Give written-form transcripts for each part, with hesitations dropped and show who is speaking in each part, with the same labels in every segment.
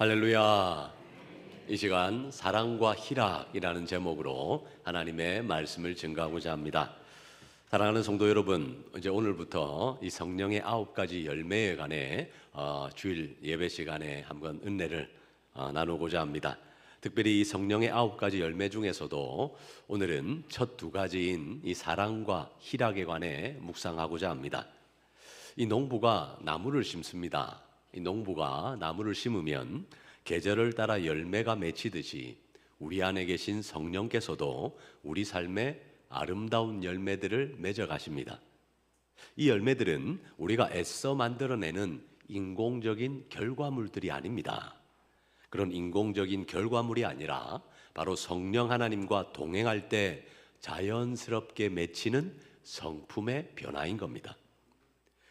Speaker 1: 할렐루야. 이 시간 사랑과 희락이라는 제목으로 하나님의 말씀을 증거하고자 합니다. 사랑하는 성도 여러분, 이제 오늘부터 이 성령의 9가지 열매에 관해 주일 예배 시간에 한번 은혜를 나누고자 합니다. 특별히 이 성령의 9가지 열매 중에서도 오늘은 첫 2가지인 이 사랑과 희락에 관해 묵상하고자 합니다. 이 농부가 나무를 심습니다. 이 농부가 나무를 심으면 계절을 따라 열매가 맺히듯이 우리 안에 계신 성령께서도 우리 삶에 아름다운 열매들을 맺어 가십니다. 이 열매들은 우리가 애써 만들어내는 인공적인 결과물들이 아닙니다. 그런 인공적인 결과물이 아니라 바로 성령 하나님과 동행할 때 자연스럽게 맺히는 성품의 변화인 겁니다.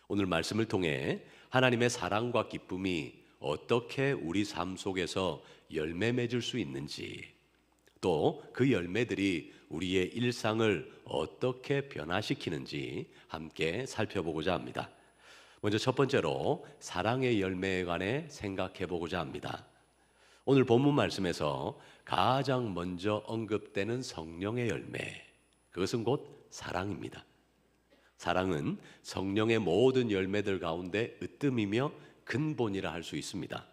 Speaker 1: 오늘 말씀을 통해 하나님의 사랑과 기쁨이 어떻게 우리 삶 속에서 열매 맺을 수 있는지, 또 그 열매들이 우리의 일상을 어떻게 변화시키는지 함께 살펴보고자 합니다. 먼저 첫 번째로 사랑의 열매에 관해 생각해 보고자 합니다. 오늘 본문 말씀에서 가장 먼저 언급되는 성령의 열매, 그것은 곧 사랑입니다. 사랑은 성령의 모든 열매들 가운데 으뜸이며 근본이라 할 수 있습니다.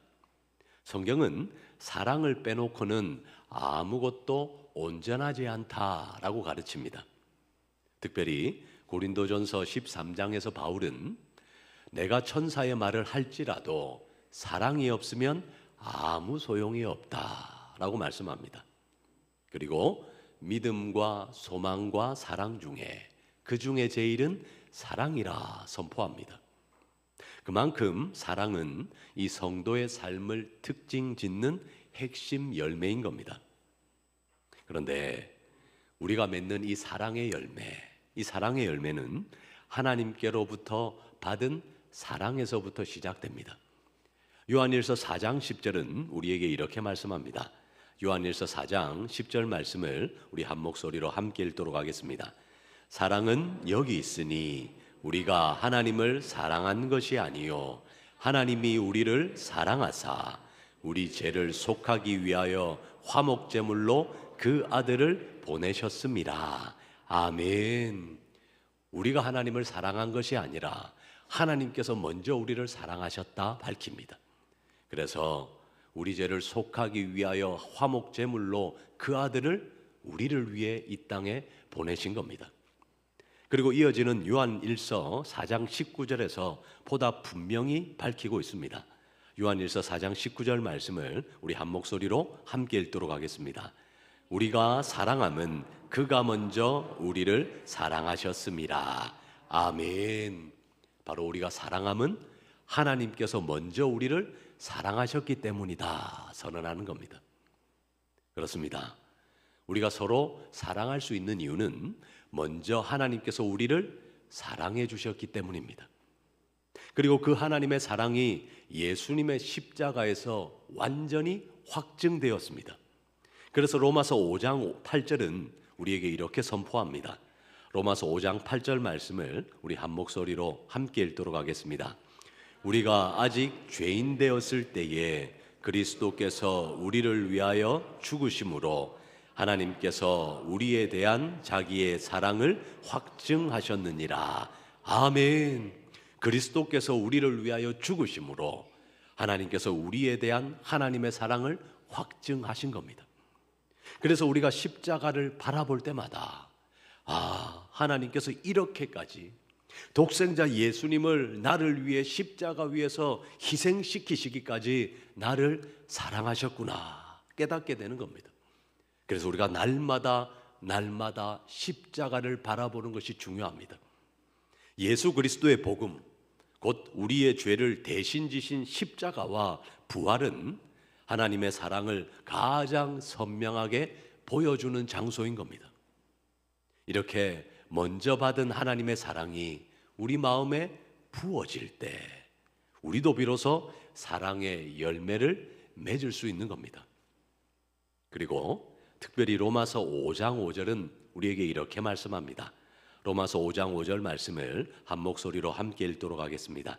Speaker 1: 성경은 사랑을 빼놓고는 아무것도 온전하지 않다라고 가르칩니다. 특별히 고린도전서 13장에서 바울은 내가 천사의 말을 할지라도 사랑이 없으면 아무 소용이 없다라고 말씀합니다. 그리고 믿음과 소망과 사랑 중에 그 중에 제일은 사랑이라 선포합니다. 그만큼 사랑은 이 성도의 삶을 특징 짓는 핵심 열매인 겁니다. 그런데 우리가 맺는 이 사랑의 열매, 이 사랑의 열매는 하나님께로부터 받은 사랑에서부터 시작됩니다. 요한일서 4장 10절은 우리에게 이렇게 말씀합니다. 요한일서 4장 10절 말씀을 우리 한 목소리로 함께 읽도록 하겠습니다. 사랑은 여기 있으니 우리가 하나님을 사랑한 것이 아니요 하나님이 우리를 사랑하사 우리 죄를 속하기 위하여 화목제물로 그 아들을 보내셨습니다. 아멘. 우리가 하나님을 사랑한 것이 아니라 하나님께서 먼저 우리를 사랑하셨다 밝힙니다. 그래서 우리 죄를 속하기 위하여 화목제물로 그 아들을 우리를 위해 이 땅에 보내신 겁니다. 그리고 이어지는 요한일서 4장 19절에서 보다 분명히 밝히고 있습니다. 요한일서 4장 19절 말씀을 우리 한 목소리로 함께 읽도록 하겠습니다. 우리가 사랑함은 그가 먼저 우리를 사랑하셨습니다. 아멘. 바로 우리가 사랑함은 하나님께서 먼저 우리를 사랑하셨기 때문이다 선언하는 겁니다. 그렇습니다. 우리가 서로 사랑할 수 있는 이유는 먼저 하나님께서 우리를 사랑해 주셨기 때문입니다. 그리고 그 하나님의 사랑이 예수님의 십자가에서 완전히 확증되었습니다. 그래서 로마서 5장 8절은 우리에게 이렇게 선포합니다. 로마서 5장 8절 말씀을 우리 한 목소리로 함께 읽도록 하겠습니다. 우리가 아직 죄인 되었을 때에 그리스도께서 우리를 위하여 죽으심으로 하나님께서 우리에 대한 자기의 사랑을 확증하셨느니라. 아멘. 그리스도께서 우리를 위하여 죽으심으로 하나님께서 우리에 대한 하나님의 사랑을 확증하신 겁니다. 그래서 우리가 십자가를 바라볼 때마다 하나님께서 이렇게까지 독생자 예수님을 나를 위해 십자가 위에서 희생시키시기까지 나를 사랑하셨구나 깨닫게 되는 겁니다. 그래서 우리가 날마다 십자가를 바라보는 것이 중요합니다. 예수 그리스도의 복음, 곧 우리의 죄를 대신 지신 십자가와 부활은 하나님의 사랑을 가장 선명하게 보여주는 장소인 겁니다. 이렇게 먼저 받은 하나님의 사랑이 우리 마음에 부어질 때 우리도 비로소 사랑의 열매를 맺을 수 있는 겁니다. 그리고 특별히 로마서 5장 5절은 우리에게 이렇게 말씀합니다. 로마서 5장 5절 말씀을 한 목소리로 함께 읽도록 하겠습니다.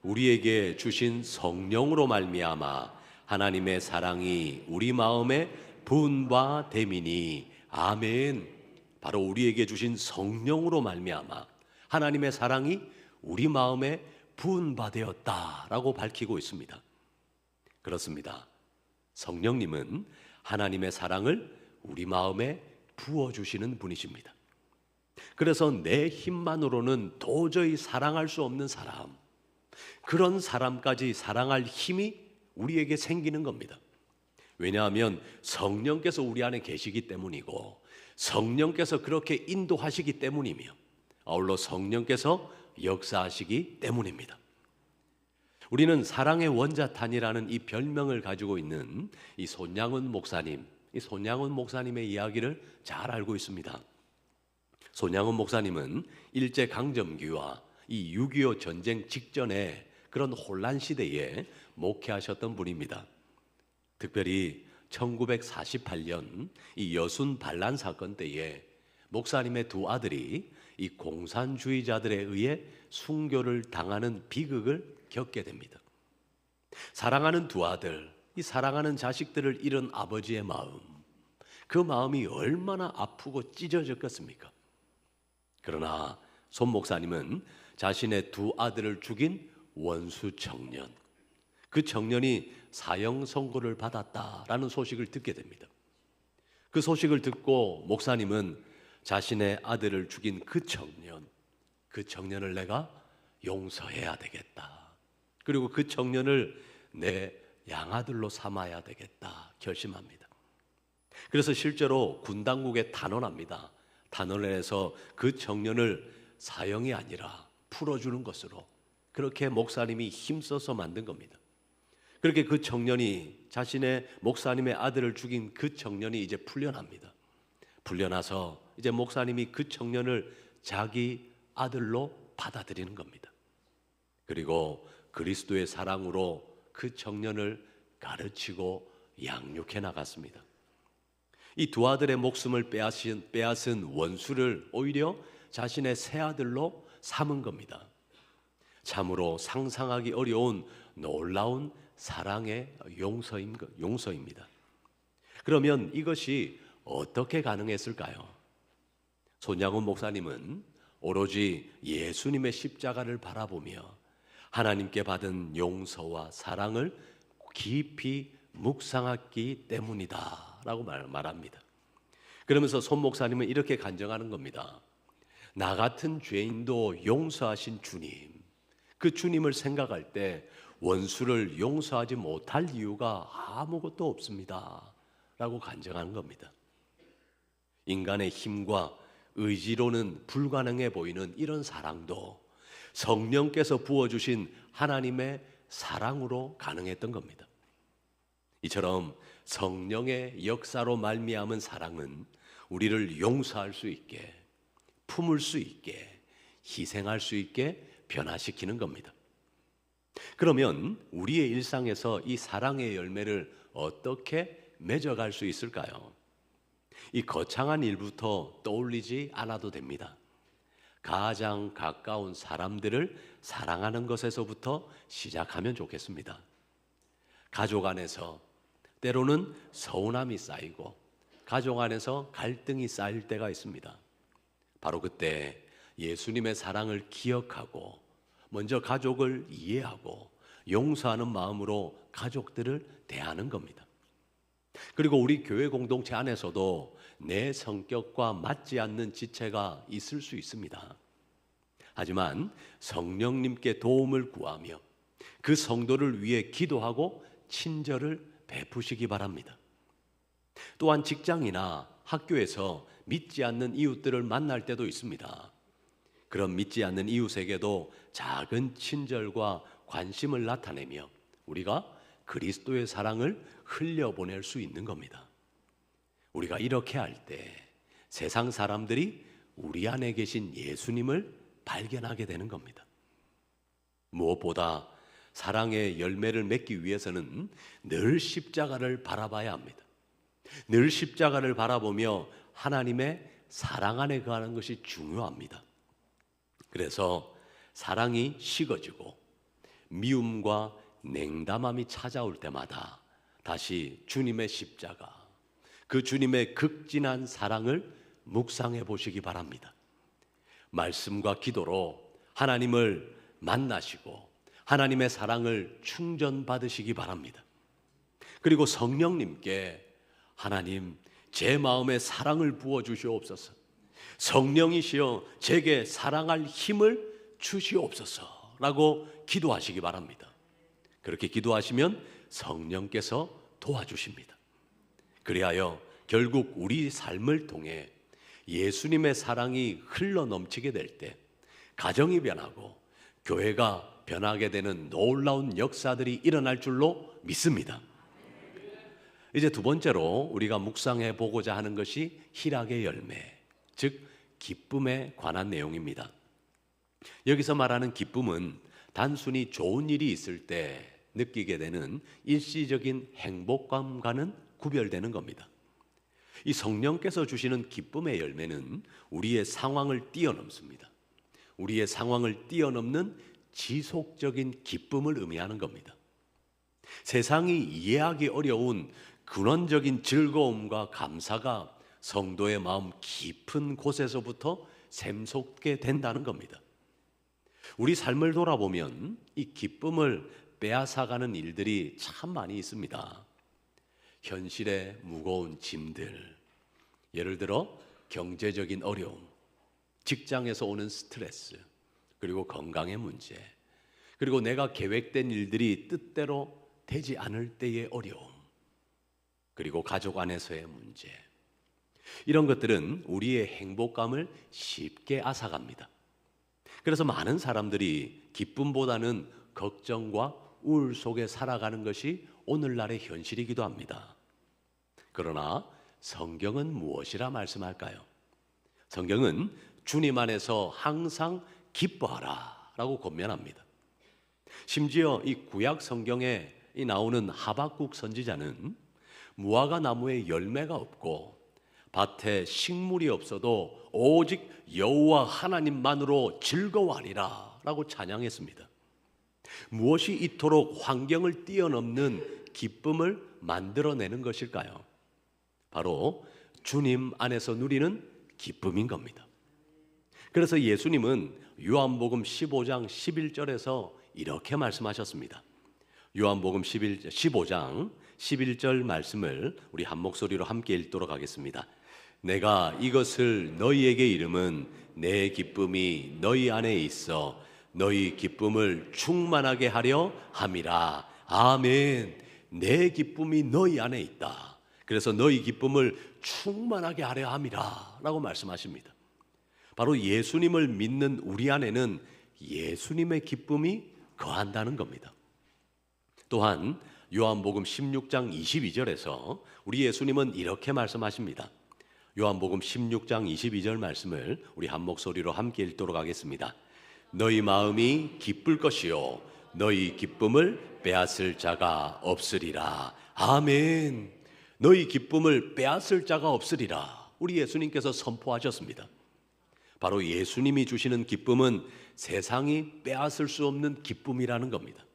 Speaker 1: 우리에게 주신 성령으로 말미암아 하나님의 사랑이 우리 마음에 분바됨이니. 아멘. 바로 우리에게 주신 성령으로 말미암아 하나님의 사랑이 우리 마음에 분바되었다라고 밝히고 있습니다. 그렇습니다. 성령님은 하나님의 사랑을 우리 마음에 부어주시는 분이십니다. 그래서 내 힘만으로는 도저히 사랑할 수 없는 사람, 그런 사람까지 사랑할 힘이 우리에게 생기는 겁니다. 왜냐하면 성령께서 우리 안에 계시기 때문이고, 성령께서 그렇게 인도하시기 때문이며, 아울러 성령께서 역사하시기 때문입니다. 우리는 사랑의 원자탄이라는 이 별명을 가지고 있는 이 손양훈 목사님, 이 손양훈 목사님의 이야기를 잘 알고 있습니다. 손양훈 목사님은 일제강점기와 이 6.25 전쟁 직전에 그런 혼란 시대에 목회하셨던 분입니다. 특별히 1948년 이 여순 반란 사건 때에 목사님의 두 아들이 이 공산주의자들에 의해 순교를 당하는 비극을 겪게 됩니다. 사랑하는 두 아들, 이 사랑하는 자식들을 잃은 아버지의 마음, 그 마음이 얼마나 아프고 찢어졌겠습니까? 그러나 손 목사님은 자신의 두 아들을 죽인 원수 청년, 그 청년이 사형 선고를 받았다라는 소식을 듣게 됩니다. 그 소식을 듣고 목사님은 자신의 아들을 죽인 그 청년을 내가 용서해야 되겠다. 그리고 그 청년을 내 양아들로 삼아야 되겠다 결심합니다. 그래서 실제로 군 당국에 단언합니다. 단언을 해서 그 청년을 사형이 아니라 풀어주는 것으로 그렇게 목사님이 힘써서 만든 겁니다. 그렇게 그 청년이 자신의 목사님의 아들을 죽인 그 청년이 이제 풀려납니다. 풀려나서 이제 목사님이 그 청년을 자기 아들로 받아들이는 겁니다. 그리고 그리스도의 사랑으로 그 청년을 가르치고 양육해 나갔습니다. 이 두 아들의 목숨을 빼앗은 원수를 오히려 자신의 새 아들로 삼은 겁니다. 참으로 상상하기 어려운 놀라운 사랑의 용서입니다. 그러면 이것이 어떻게 가능했을까요? 손양훈 목사님은 오로지 예수님의 십자가를 바라보며 하나님께 받은 용서와 사랑을 깊이 묵상했기 때문이다 라고 말합니다. 그러면서 손 목사님은 이렇게 간증하는 겁니다. 나 같은 죄인도 용서하신 주님, 그 주님을 생각할 때 원수를 용서하지 못할 이유가 아무것도 없습니다 라고 간증하는 겁니다. 인간의 힘과 의지로는 불가능해 보이는 이런 사랑도 성령께서 부어주신 하나님의 사랑으로 가능했던 겁니다. 이처럼 성령의 역사로 말미암은 사랑은 우리를 용서할 수 있게, 품을 수 있게, 희생할 수 있게 변화시키는 겁니다. 그러면 우리의 일상에서 이 사랑의 열매를 어떻게 맺어갈 수 있을까요? 이 거창한 일부터 떠올리지 않아도 됩니다. 가장 가까운 사람들을 사랑하는 것에서부터 시작하면 좋겠습니다. 가족 안에서 때로는 서운함이 쌓이고 가족 안에서 갈등이 쌓일 때가 있습니다. 바로 그때 예수님의 사랑을 기억하고 먼저 가족을 이해하고 용서하는 마음으로 가족들을 대하는 겁니다. 그리고 우리 교회 공동체 안에서도 내 성격과 맞지 않는 지체가 있을 수 있습니다. 하지만 성령님께 도움을 구하며 그 성도를 위해 기도하고 친절을 베푸시기 바랍니다. 또한 직장이나 학교에서 믿지 않는 이웃들을 만날 때도 있습니다. 그런 믿지 않는 이웃에게도 작은 친절과 관심을 나타내며 우리가 그리스도의 사랑을 흘려보낼 수 있는 겁니다. 우리가 이렇게 할 때 세상 사람들이 우리 안에 계신 예수님을 발견하게 되는 겁니다. 무엇보다 사랑의 열매를 맺기 위해서는 늘 십자가를 바라봐야 합니다. 늘 십자가를 바라보며 하나님의 사랑 안에 거하는 것이 중요합니다. 그래서 사랑이 식어지고 미움과 냉담함이 찾아올 때마다 다시 주님의 십자가, 그 주님의 극진한 사랑을 묵상해 보시기 바랍니다. 말씀과 기도로 하나님을 만나시고 하나님의 사랑을 충전받으시기 바랍니다. 그리고 성령님께 하나님, 제 마음에 사랑을 부어주시옵소서, 성령이시여 제게 사랑할 힘을 주시옵소서 라고 기도하시기 바랍니다. 그렇게 기도하시면 성령께서 도와주십니다. 그리하여 결국 우리 삶을 통해 예수님의 사랑이 흘러넘치게 될 때 가정이 변하고 교회가 변하게 되는 놀라운 역사들이 일어날 줄로 믿습니다. 이제 두 번째로 우리가 묵상해 보고자 하는 것이 희락의 열매, 즉 기쁨에 관한 내용입니다. 여기서 말하는 기쁨은 단순히 좋은 일이 있을 때 느끼게 되는 일시적인 행복감과는 구별되는 겁니다. 이 성령께서 주시는 기쁨의 열매는 우리의 상황을 뛰어넘습니다. 우리의 상황을 뛰어넘는 지속적인 기쁨을 의미하는 겁니다. 세상이 이해하기 어려운 근원적인 즐거움과 감사가 성도의 마음 깊은 곳에서부터 샘솟게 된다는 겁니다. 우리 삶을 돌아보면 이 기쁨을 빼앗아가는 일들이 참 많이 있습니다. 현실의 무거운 짐들, 예를 들어 경제적인 어려움, 직장에서 오는 스트레스, 그리고 건강의 문제, 그리고 내가 계획된 일들이 뜻대로 되지 않을 때의 어려움, 그리고 가족 안에서의 문제, 이런 것들은 우리의 행복감을 쉽게 앗아갑니다. 그래서 많은 사람들이 기쁨보다는 걱정과 우울 속에 살아가는 것이 오늘날의 현실이기도 합니다. 그러나 성경은 무엇이라 말씀할까요? 성경은 주님 안에서 항상 기뻐하라 라고 권면합니다. 심지어 이 구약 성경에 나오는 하박국 선지자는 무화과 나무에 열매가 없고 밭에 식물이 없어도 오직 여호와 하나님만으로 즐거워하리라 라고 찬양했습니다. 무엇이 이토록 환경을 뛰어넘는 기쁨을 만들어내는 것일까요? 바로 주님 안에서 누리는 기쁨인 겁니다. 그래서 예수님은 요한복음 15장 11절에서 이렇게 말씀하셨습니다. 요한복음 15장 11절 말씀을 우리 한 목소리로 함께 읽도록 하겠습니다. 내가 이것을 너희에게 이름은 내 기쁨이 너희 안에 있어 너희 기쁨을 충만하게 하려 함이라. 아멘. 내 기쁨이 너희 안에 있다. 그래서 너희 기쁨을 충만하게 하려 함이라 라고 말씀하십니다. 바로 예수님을 믿는 우리 안에는 예수님의 기쁨이 거한다는 겁니다. 또한 요한복음 16장 22절에서 우리 예수님은 이렇게 말씀하십니다. 요한복음 16장 22절 말씀을 우리 한 목소리로 함께 읽도록 하겠습니다. 너희 마음이 기쁠 것이요 너희 기쁨을 빼앗을 자가 없으리라. 아멘. 너희 기쁨을 빼앗을 자가 없으리라. 우리 예수님께서 선포하셨습니다. 바로 예수님이 주시는 기쁨은 세상이 빼앗을 수 없는 기쁨이라는 겁니다.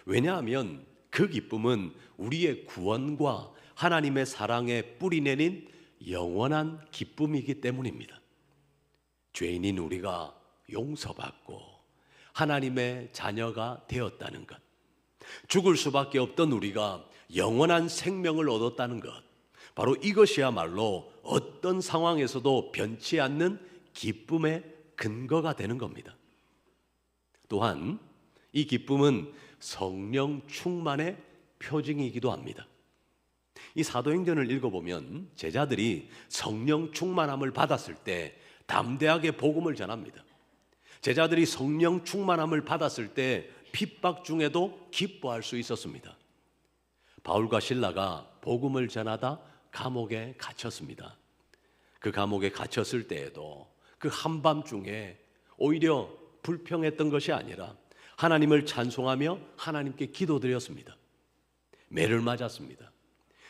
Speaker 1: 왜냐하면 그 기쁨은 우리의 구원과 하나님의 사랑에 뿌리내린 영원한 기쁨이기 때문입니다. 죄인인 우리가 용서받고 하나님의 자녀가 되었다는 것, 죽을 수밖에 없던 우리가 영원한 생명을 얻었다는 것, 바로 이것이야말로 어떤 상황에서도 변치 않는 기쁨의 근거가 되는 겁니다. 또한 이 기쁨은 성령 충만의 표징이기도 합니다. 이 사도행전을 읽어보면 제자들이 성령 충만함을 받았을 때 담대하게 복음을 전합니다. 제자들이 성령 충만함을 받았을 때 핍박 중에도 기뻐할 수 있었습니다. 바울과 실라가 복음을 전하다 감옥에 갇혔습니다. 그 감옥에 갇혔을 때에도 그 한밤중에 오히려 불평했던 것이 아니라 하나님을 찬송하며 하나님께 기도드렸습니다. 매를 맞았습니다.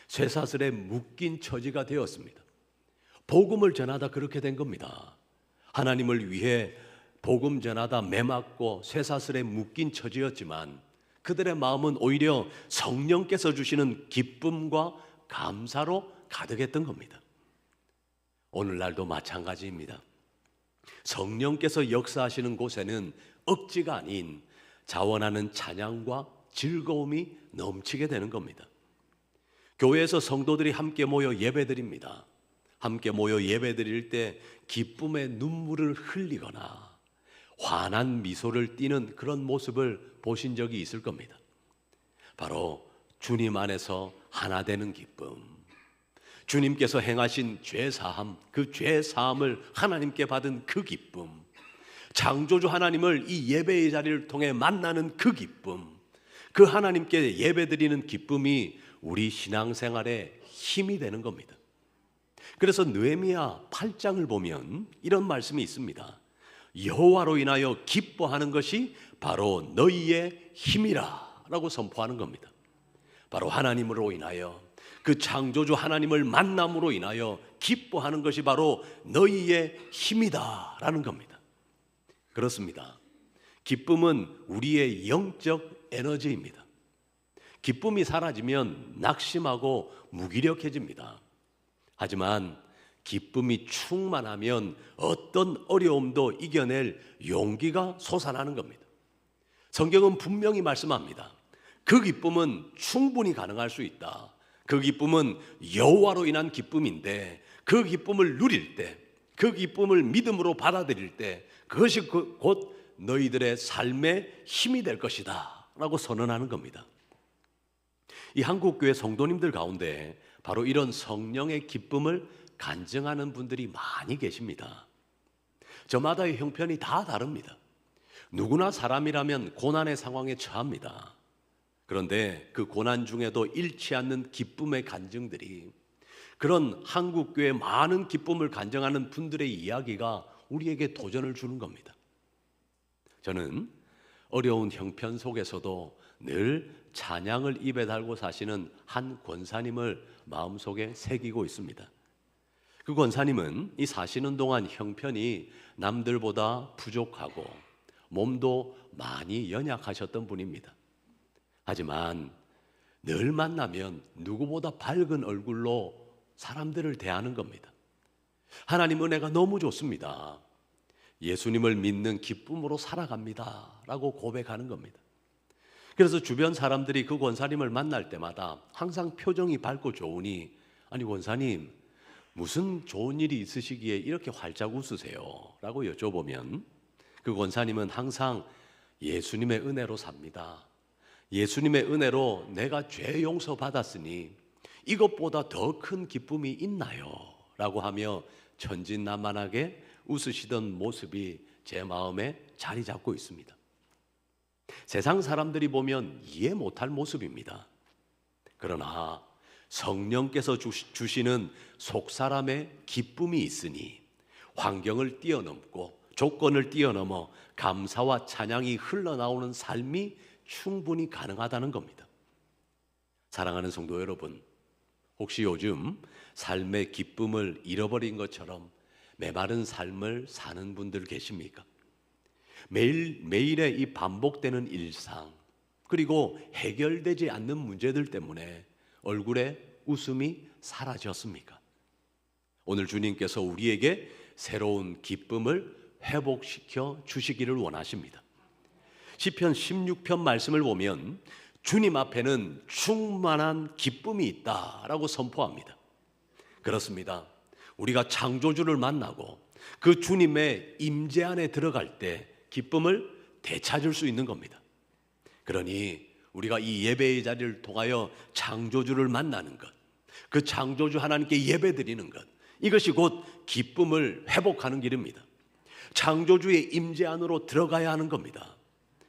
Speaker 1: 쇠사슬에 묶인 처지가 되었습니다. 복음을 전하다 그렇게 된 겁니다. 하나님을 위해 복음 전하다 매 맞고 쇠사슬에 묶인 처지였지만 그들의 마음은 오히려 성령께서 주시는 기쁨과 감사로 가득했던 겁니다. 오늘날도 마찬가지입니다. 성령께서 역사하시는 곳에는 억지가 아닌 자원하는 찬양과 즐거움이 넘치게 되는 겁니다. 교회에서 성도들이 함께 모여 예배드립니다. 함께 모여 예배드릴 때 기쁨의 눈물을 흘리거나 환한 미소를 띠는 그런 모습을 보신 적이 있을 겁니다. 바로 주님 안에서 하나 되는 기쁨, 주님께서 행하신 죄사함, 그 죄사함을 하나님께 받은 그 기쁨, 창조주 하나님을 이 예배의 자리를 통해 만나는 그 기쁨, 그 하나님께 예배드리는 기쁨이 우리 신앙생활에 힘이 되는 겁니다. 그래서 느헤미야 8장을 보면 이런 말씀이 있습니다. 여호와로 인하여 기뻐하는 것이 바로 너희의 힘이라 라고 선포하는 겁니다. 바로 하나님으로 인하여, 그 창조주 하나님을 만남으로 인하여 기뻐하는 것이 바로 너희의 힘이다 라는 겁니다. 그렇습니다. 기쁨은 우리의 영적 에너지입니다. 기쁨이 사라지면 낙심하고 무기력해집니다. 하지만 기쁨이 충만하면 어떤 어려움도 이겨낼 용기가 솟아나는 겁니다. 성경은 분명히 말씀합니다. 그 기쁨은 충분히 가능할 수 있다. 그 기쁨은 여호와로 인한 기쁨인데 그 기쁨을 누릴 때, 그 기쁨을 믿음으로 받아들일 때 그것이 곧 너희들의 삶의 힘이 될 것이다 라고 선언하는 겁니다. 이 한국교회 성도님들 가운데 바로 이런 성령의 기쁨을 간증하는 분들이 많이 계십니다. 저마다의 형편이 다 다릅니다. 누구나 사람이라면 고난의 상황에 처합니다. 그런데 그 고난 중에도 잃지 않는 기쁨의 간증들이, 그런 한국교회 많은 기쁨을 간증하는 분들의 이야기가 우리에게 도전을 주는 겁니다. 저는 어려운 형편 속에서도 늘 찬양을 입에 달고 사시는 한 권사님을 마음속에 새기고 있습니다. 그 권사님은 이 사시는 동안 형편이 남들보다 부족하고 몸도 많이 연약하셨던 분입니다. 하지만 늘 만나면 누구보다 밝은 얼굴로 사람들을 대하는 겁니다. 하나님 은혜가 너무 좋습니다. 예수님을 믿는 기쁨으로 살아갑니다 라고 고백하는 겁니다. 그래서 주변 사람들이 그 권사님을 만날 때마다 항상 표정이 밝고 좋으니, 아니 권사님 무슨 좋은 일이 있으시기에 이렇게 활짝 웃으세요? 라고 여쭤보면 그 권사님은 항상 예수님의 은혜로 삽니다. 예수님의 은혜로 내가 죄 용서 받았으니 이것보다 더 큰 기쁨이 있나요? 라고 하며 천진난만하게 웃으시던 모습이 제 마음에 자리 잡고 있습니다. 세상 사람들이 보면 이해 못할 모습입니다. 그러나 성령께서 주시는 속사람의 기쁨이 있으니 환경을 뛰어넘고 조건을 뛰어넘어 감사와 찬양이 흘러나오는 삶이 충분히 가능하다는 겁니다. 사랑하는 성도 여러분, 혹시 요즘 삶의 기쁨을 잃어버린 것처럼 메마른 삶을 사는 분들 계십니까? 매일의 이 반복되는 일상, 그리고 해결되지 않는 문제들 때문에 얼굴에 웃음이 사라졌습니까? 오늘 주님께서 우리에게 새로운 기쁨을 회복시켜 주시기를 원하십니다. 시편 16편 말씀을 보면 주님 앞에는 충만한 기쁨이 있다라고 선포합니다. 그렇습니다. 우리가 창조주를 만나고 그 주님의 임재 안에 들어갈 때 기쁨을 되찾을 수 있는 겁니다. 그러니 우리가 이 예배의 자리를 통하여 창조주를 만나는 것, 그 창조주 하나님께 예배드리는 것, 이것이 곧 기쁨을 회복하는 길입니다. 창조주의 임재 안으로 들어가야 하는 겁니다.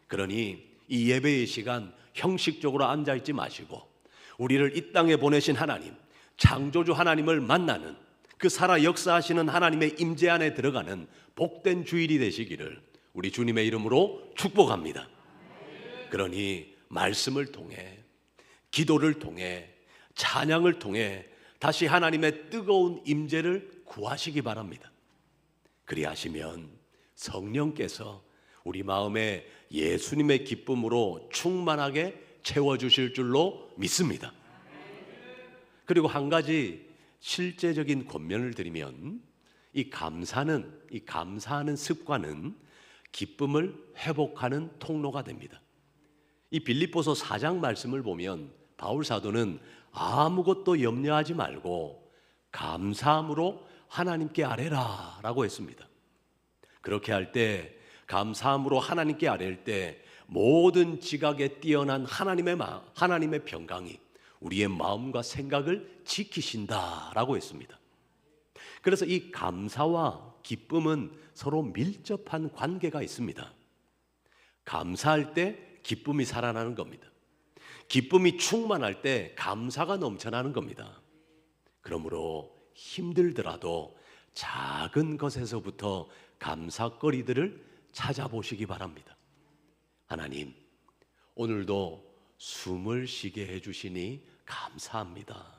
Speaker 1: 그러니 이 예배의 시간 형식적으로 앉아있지 마시고 우리를 이 땅에 보내신 하나님, 창조주 하나님을 만나는, 그 살아 역사하시는 하나님의 임재 안에 들어가는 복된 주일이 되시기를 우리 주님의 이름으로 축복합니다. 그러니 말씀을 통해, 기도를 통해, 찬양을 통해 다시 하나님의 뜨거운 임재를 구하시기 바랍니다. 그리하시면 성령께서 우리 마음에 예수님의 기쁨으로 충만하게 채워주실 줄로 믿습니다. 그리고 한 가지 실제적인 권면을 드리면 이 감사하는 습관은 기쁨을 회복하는 통로가 됩니다. 이 빌립보서 4장 말씀을 보면 바울 사도는 아무것도 염려하지 말고 감사함으로 하나님께 아뢰라 라고 했습니다. 그렇게 할 때, 감사함으로 하나님께 아뢰일 때 모든 지각에 뛰어난 하나님의 평강이 우리의 마음과 생각을 지키신다라고 했습니다. 그래서 이 감사와 기쁨은 서로 밀접한 관계가 있습니다. 감사할 때 기쁨이 살아나는 겁니다. 기쁨이 충만할 때 감사가 넘쳐나는 겁니다. 그러므로 힘들더라도 작은 것에서부터 감사거리들을 찾아보시기 바랍니다. 하나님, 오늘도 숨을 쉬게 해주시니 감사합니다.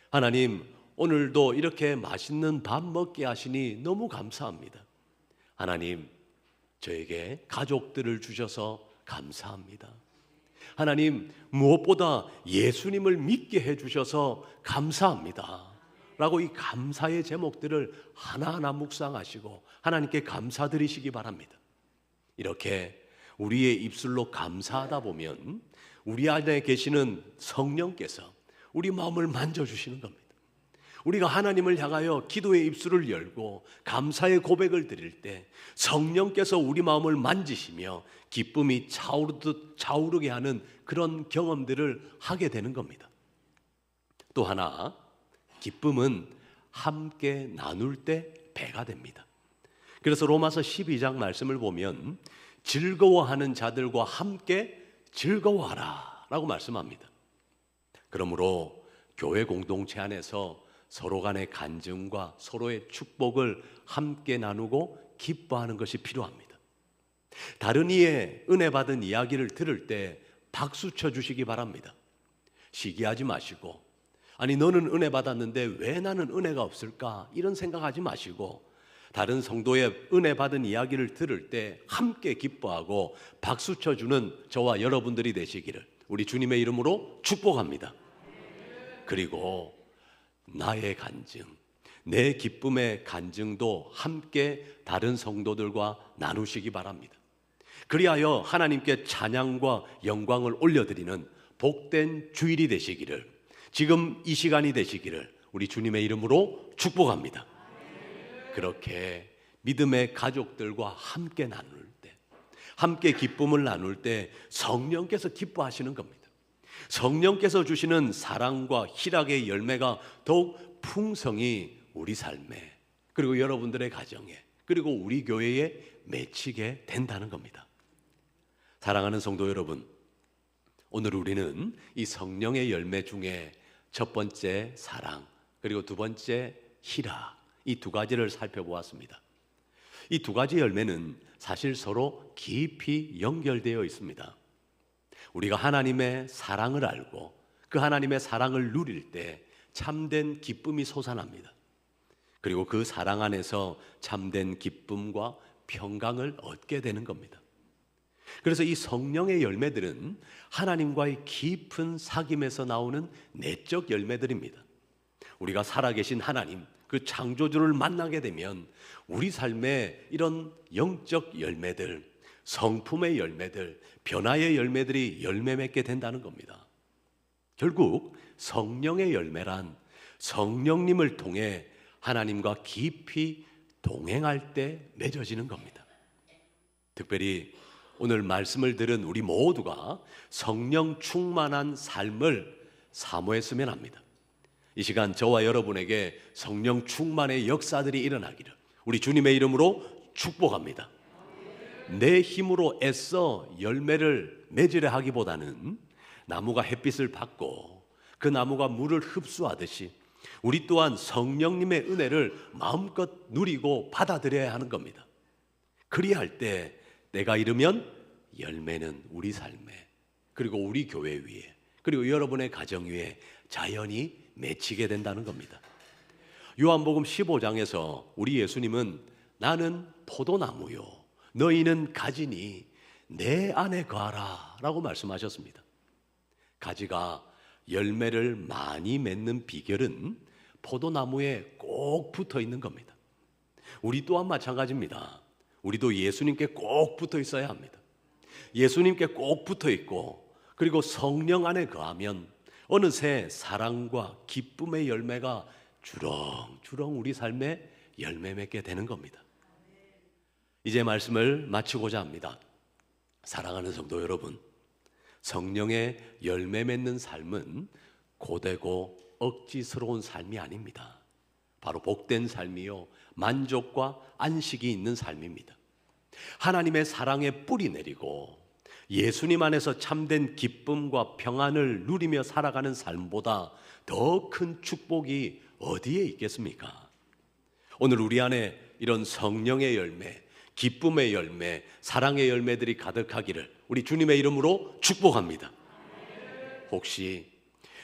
Speaker 1: 하나님, 오늘도 이렇게 맛있는 밥 먹게 하시니 너무 감사합니다. 하나님, 저에게 가족들을 주셔서 감사합니다. 하나님, 무엇보다 예수님을 믿게 해주셔서 감사합니다 라고 이 감사의 제목들을 하나하나 묵상하시고 하나님께 감사드리시기 바랍니다. 이렇게 우리의 입술로 감사하다 보면 우리 안에 계시는 성령께서 우리 마음을 만져주시는 겁니다. 우리가 하나님을 향하여 기도의 입술을 열고 감사의 고백을 드릴 때 성령께서 우리 마음을 만지시며 기쁨이 차오르게 하는 그런 경험들을 하게 되는 겁니다. 또 하나, 기쁨은 함께 나눌 때 배가 됩니다. 그래서 로마서 12장 말씀을 보면 즐거워하는 자들과 함께 즐거워하라 라고 말씀합니다. 그러므로 교회 공동체 안에서 서로 간의 간증과 서로의 축복을 함께 나누고 기뻐하는 것이 필요합니다. 다른 이의 은혜 받은 이야기를 들을 때 박수 쳐주시기 바랍니다. 시기하지 마시고, 아니 너는 은혜 받았는데 왜 나는 은혜가 없을까 이런 생각하지 마시고, 다른 성도의 은혜 받은 이야기를 들을 때 함께 기뻐하고 박수 쳐주는 저와 여러분들이 되시기를 우리 주님의 이름으로 축복합니다. 그리고 나의 간증, 내 기쁨의 간증도 함께 다른 성도들과 나누시기 바랍니다. 그리하여 하나님께 찬양과 영광을 올려드리는 복된 주일이 되시기를, 지금 이 시간이 되시기를 우리 주님의 이름으로 축복합니다. 그렇게 믿음의 가족들과 함께 나눌 때, 함께 기쁨을 나눌 때 성령께서 기뻐하시는 겁니다. 성령께서 주시는 사랑과 희락의 열매가 더욱 풍성히 우리 삶에, 그리고 여러분들의 가정에, 그리고 우리 교회에 맺히게 된다는 겁니다. 사랑하는 성도 여러분, 오늘 우리는 이 성령의 열매 중에 첫 번째 사랑, 그리고 두 번째 희락, 이 두 가지를 살펴보았습니다. 이 두 가지 열매는 사실 서로 깊이 연결되어 있습니다. 우리가 하나님의 사랑을 알고 그 하나님의 사랑을 누릴 때 참된 기쁨이 솟아납니다. 그리고 그 사랑 안에서 참된 기쁨과 평강을 얻게 되는 겁니다. 그래서 이 성령의 열매들은 하나님과의 깊은 사귐에서 나오는 내적 열매들입니다. 우리가 살아계신 하나님, 그 창조주를 만나게 되면 우리 삶에 이런 영적 열매들, 성품의 열매들, 변화의 열매들이 열매 맺게 된다는 겁니다. 결국 성령의 열매란 성령님을 통해 하나님과 깊이 동행할 때 맺어지는 겁니다. 특별히 오늘 말씀을 들은 우리 모두가 성령 충만한 삶을 사모했으면 합니다. 이 시간 저와 여러분에게 성령 충만의 역사들이 일어나기를 우리 주님의 이름으로 축복합니다. 내 힘으로 애써 열매를 맺으려 하기보다는 나무가 햇빛을 받고 그 나무가 물을 흡수하듯이 우리 또한 성령님의 은혜를 마음껏 누리고 받아들여야 하는 겁니다. 그리할 때 때가 이르면 열매는 우리 삶에, 그리고 우리 교회 위에, 그리고 여러분의 가정 위에 자연히 맺히게 된다는 겁니다. 요한복음 15장에서 우리 예수님은 나는 포도나무요 너희는 가지니 내 안에 거하라 라고 말씀하셨습니다. 가지가 열매를 많이 맺는 비결은 포도나무에 꼭 붙어 있는 겁니다. 우리 또한 마찬가지입니다. 우리도 예수님께 꼭 붙어 있어야 합니다. 예수님께 꼭 붙어 있고, 그리고 성령 안에 거하면 어느새 사랑과 기쁨의 열매가 주렁주렁 우리 삶에 열매 맺게 되는 겁니다. 이제 말씀을 마치고자 합니다. 사랑하는 성도 여러분, 성령의 열매 맺는 삶은 고되고 억지스러운 삶이 아닙니다. 바로 복된 삶이요, 만족과 안식이 있는 삶입니다. 하나님의 사랑에 뿌리 내리고 예수님 안에서 참된 기쁨과 평안을 누리며 살아가는 삶보다 더 큰 축복이 어디에 있겠습니까? 오늘 우리 안에 이런 성령의 열매, 기쁨의 열매, 사랑의 열매들이 가득하기를 우리 주님의 이름으로 축복합니다. 혹시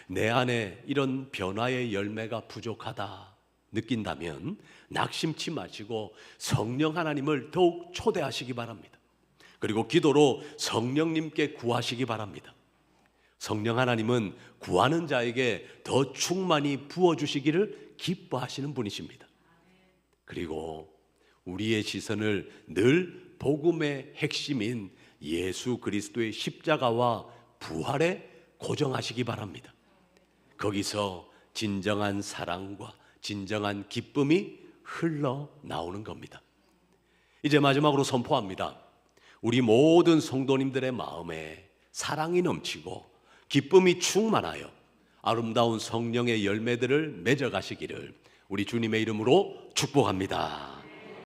Speaker 1: 내 안에 이런 변화의 열매가 부족하다 느낀다면 낙심치 마시고 성령 하나님을 더욱 초대하시기 바랍니다. 그리고 기도로 성령님께 구하시기 바랍니다. 성령 하나님은 구하는 자에게 더 충만히 부어주시기를 기뻐하시는 분이십니다. 그리고 우리의 시선을 늘 복음의 핵심인 예수 그리스도의 십자가와 부활에 고정하시기 바랍니다. 거기서 진정한 사랑과 진정한 기쁨이 흘러나오는 겁니다. 이제 마지막으로 선포합니다. 우리 모든 성도님들의 마음에 사랑이 넘치고 기쁨이 충만하여 아름다운 성령의 열매들을 맺어가시기를 우리 주님의 이름으로 축복합니다.